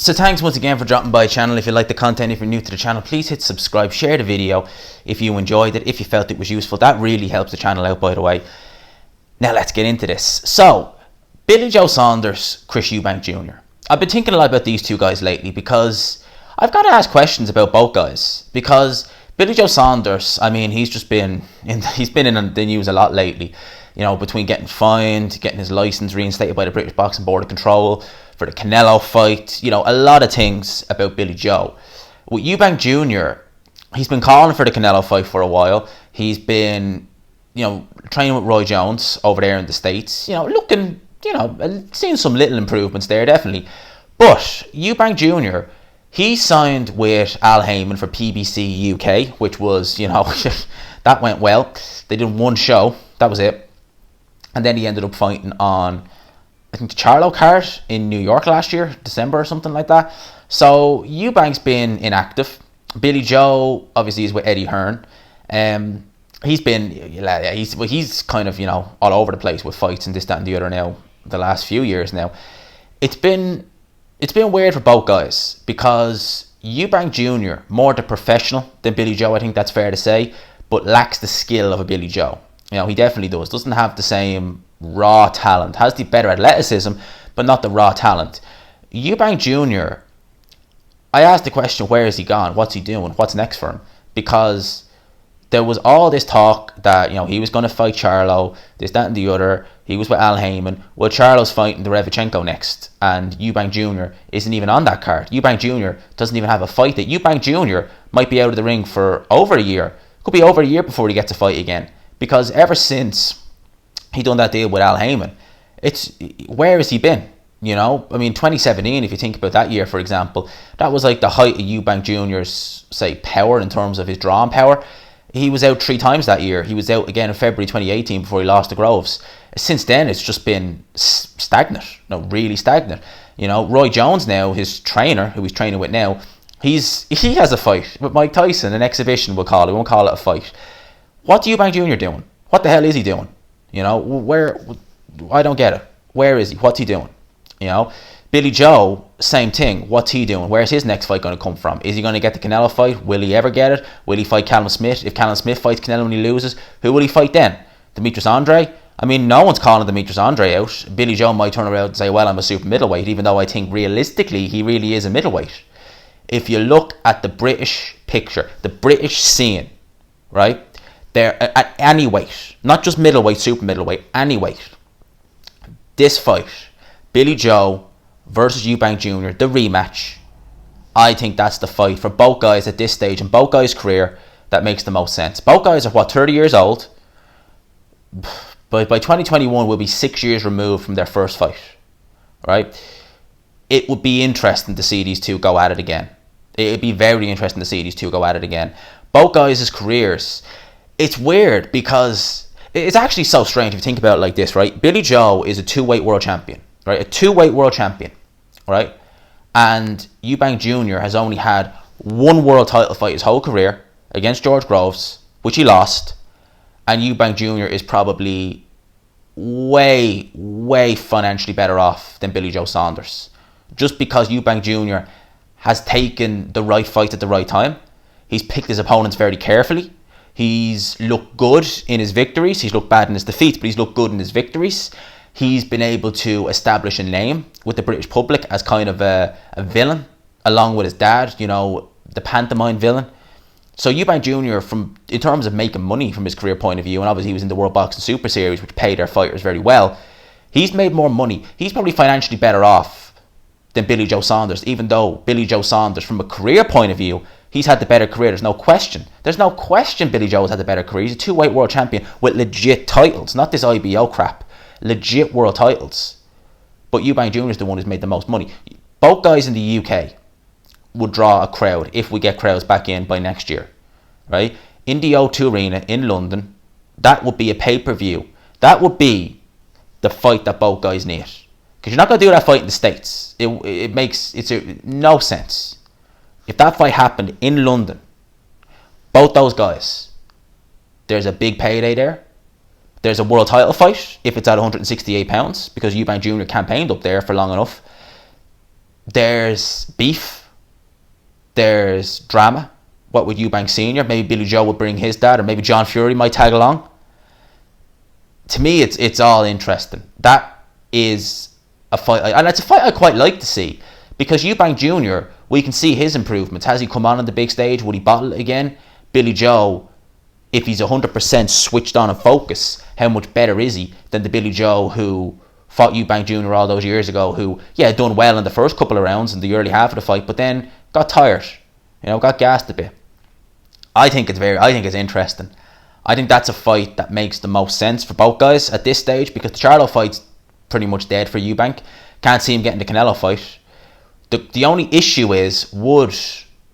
So thanks once again for dropping by the channel. If you like the content, if you're new to the channel, please hit subscribe, share the video if you enjoyed it, if you felt it was useful. That really helps the channel out, by the way. Now let's get into this. So, Billy Joe Saunders, Chris Eubank Jr. I've been thinking a lot about these two guys lately because I've got to ask questions about both guys. Because Billy Joe Saunders, I mean, he's been in the news a lot lately. You know, between getting fined, getting his license reinstated by the British Boxing Board of Control for the Canelo fight, you know, a lot of things about Billy Joe. With Eubank Jr., he's been calling for the Canelo fight for a while. He's been, you know, training with Roy Jones over there in the States. You know, looking, you know, seeing some little improvements there, definitely. But Eubank Jr., he signed with Al Heyman for PBC UK, which was, you know, that went well. They did one show, that was it. And then he ended up fighting on, I think, the Charlo card in New York last year, December or something like that. So Eubank's been inactive. Billy Joe obviously is with Eddie Hearn. He's kind of, you know, all over the place with fights and this, that, and the other now. The last few years now, it's been weird for both guys because Eubank Jr. more the professional than Billy Joe. I think that's fair to say, but lacks the skill of a Billy Joe. You know, he definitely does. Doesn't have the same raw talent. Has the better athleticism, but not the raw talent. Eubank Jr., I asked the question, where is he gone? What's he doing? What's next for him? Because there was all this talk that, you know, he was going to fight Charlo, this, that, and the other. He was with Al Heyman. Well, Charlo's fighting Derevchenko next, and Eubank Jr. isn't even on that card. Eubank Jr. doesn't even have a fight. That Eubank Jr. might be out of the ring for over a year. Could be over a year before he gets a fight again. Because ever since he done that deal with Al Heyman, where has he been? You know, I mean, 2017, if you think about that year, for example, that was like the height of Eubank Jr.'s, say, power in terms of his drawing power. He was out 3 times that year. He was out again in February 2018 before he lost to Groves. Since then, it's just been stagnant. No, really stagnant. You know, Roy Jones now, his trainer, who he's training with now, he has a fight with Mike Tyson, an exhibition we'll call it. We won't call it a fight. What's Eubank Jr. doing? What the hell is he doing? You know, where? I don't get it. Where is he? What's he doing? You know, Billy Joe, same thing. What's he doing? Where's his next fight going to come from? Is he going to get the Canelo fight? Will he ever get it? Will he fight Callum Smith? If Callum Smith fights Canelo and he loses, who will he fight then? Demetrius Andre? I mean, no one's calling Demetrius Andre out. Billy Joe might turn around and say, well, I'm a super middleweight, even though I think realistically he really is a middleweight. If you look at the British picture, the British scene, right? They're at any weight, not just middleweight, super middleweight, any weight. This fight, Billy Joe versus Eubank Jr., the rematch, I think that's the fight for both guys at this stage in both guys' career that makes the most sense. Both guys are, 30 years old? But by 2021, we'll be 6 years removed from their first fight, right? It would be interesting to see these two go at it again. It would be very interesting to see these two go at it again. Both guys' careers... It's weird because it's actually so strange if you think about it like this, right? Billy Joe is a 2-weight world champion, right? A 2-weight world champion, right? And Eubank Jr. has only had 1 world title fight his whole career against George Groves, which he lost. And Eubank Jr. is probably way, way financially better off than Billy Joe Saunders. Just because Eubank Jr. has taken the right fight at the right time. He's picked his opponents very carefully. He's looked good in his victories. He's looked bad in his defeats, but he's looked good in his victories. He's been able to establish a name with the British public as kind of a villain, along with his dad, you know, the pantomime villain. So Eubank Jr., in terms of making money from his career point of view, and obviously he was in the World Boxing Super Series, which paid their fighters very well, he's made more money. He's probably financially better off than Billy Joe Saunders, even though Billy Joe Saunders, from a career point of view, he's had the better career. There's no question. There's no question Billy Joe has had the better career. He's a 2-weight world champion with legit titles, not this IBO crap. Legit world titles. But Eubank Jr. is the one who's made the most money. Both guys in the UK would draw a crowd if we get crowds back in by next year, right? In the O2 Arena in London, that would be a pay-per-view. That would be the fight that both guys need. Because you're not going to do that fight in the States. It makes no sense. If that fight happened in London, both those guys, there's a big payday there. There's a world title fight if it's at 168 pounds, because Eubank Jr. campaigned up there for long enough. there's beef, there's drama. What would Eubank Senior? Maybe Billy Joe would bring his dad, or maybe John Fury might tag along. To me, it's all interesting. That is a fight, and it's a fight I quite like to see, because Eubank Jr., we can see his improvements. Has he come on the big stage? Would he bottle it again? Billy Joe, if he's 100% switched on and focused, how much better is he than the Billy Joe who fought Eubank Jr. all those years ago, who, yeah, done well in the first couple of rounds in the early half of the fight, but then got tired, got gassed a bit. I think it's interesting. I think that's a fight that makes the most sense for both guys at this stage, because the Charlo fight's pretty much dead for Eubank. Can't see him getting the Canelo fight. The only issue is, would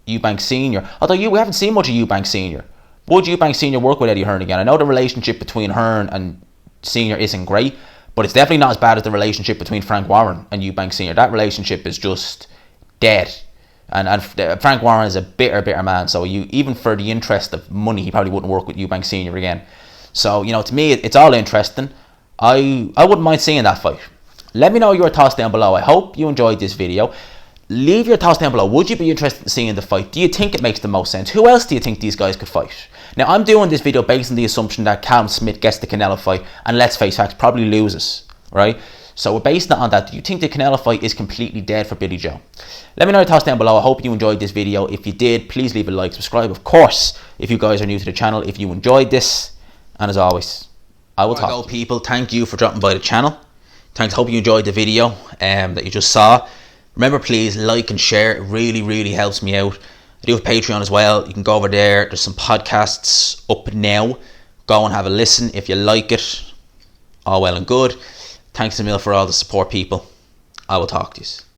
Eubank Senior, although we haven't seen much of Eubank Senior, would Eubank Senior work with Eddie Hearn again? I know the relationship between Hearn and Senior isn't great, but it's definitely not as bad as the relationship between Frank Warren and Eubank Senior. That relationship is just dead. And Frank Warren is a bitter man, so even for the interest of money, he probably wouldn't work with Eubank Senior again. So, to me, it's all interesting. I wouldn't mind seeing that fight. Let me know your thoughts down below. I hope you enjoyed this video. Leave your thoughts down below. Would you be interested in seeing the fight? Do you think it makes the most sense? Who else do you think these guys could fight? Now, I'm doing this video based on the assumption that Callum Smith gets the Canelo fight, and let's face facts, probably loses, right? So we're basing it on that. Do you think the Canelo fight is completely dead for Billy Joe? Let me know your thoughts down below. I hope you enjoyed this video. If you did, please leave a like, subscribe, of course, if you guys are new to the channel, if you enjoyed this. And as always, I will talk to you. People, thank you for dropping by the channel. Thanks. Hope you enjoyed the video that you just saw. Remember, please like and share. It really helps me out. I do have Patreon as well. You can go over there. There's some podcasts up now. Go and have a listen if you like it. All well and good. Thanks a mil for all the support, people. I will talk to you.